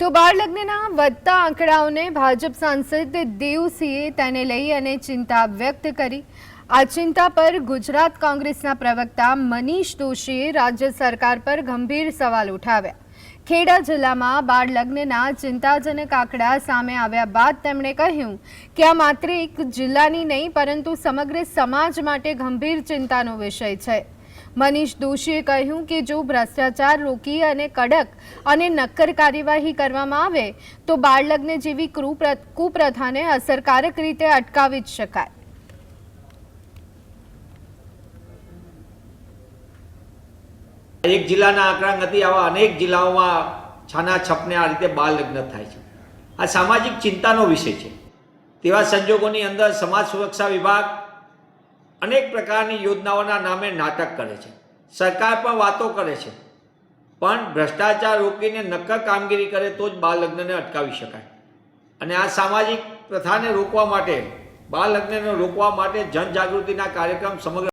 તો બાળ લગ્નના વધતા આંકડાઓને ભાજપ સાંસદ દેવસિંહે તેને લઈ અને ચિંતા વ્યક્ત કરી। આ ચિંતા પર ગુજરાત કોંગ્રેસના પ્રવક્તા મનીષ દોશીએ રાજ્ય સરકાર પર ગંભીર સવાલ ઉઠાવ્યા। ખેડા જિલ્લામાં બાળ લગ્નના ચિંતાજનક આંકડા સામે આવ્યા બાદ તેમણે કહ્યું કે આ માત્ર એક જિલ્લાની નહીં પરંતુ સમગ્ર સમાજ માટે ગંભીર ચિંતાનો વિષય છે। મનીષ દોશીએ કહ્યું કે જો ભ્રષ્ટાચાર રોકી અને કડક અને નક્કર કાર્યવાહી કરવામાં આવે તો બાળ લગ્ન જેવી કુપ્રથાને અસરકારક રીતે અટકાવી જ શકાય। એક જિલ્લાના આંકડા નથી, આવા અનેક જિલ્લાઓમાં છાના છપને આ રીતે બાળ લગ્ન થાય છે। આ સામાજિક ચિંતાનો વિષય છે। તેવા સંજોગોની અંદર સમાજ સુરક્ષા વિભાગ અનેક પ્રકારની યોજનાઓના નામે નાટક કરે છે, સરકાર પણ વાતો કરે છે, પણ ભ્રષ્ટાચાર રોકીને નક્કર કામગીરી કરે તો જ બાળ લગ્નને અટકાવી શકાય। અને આ સામાજિક પ્રથાને રોકવા માટે, બાળ લગ્નને રોકવા માટે જનજાગૃતિના કાર્યક્રમ સમગ્ર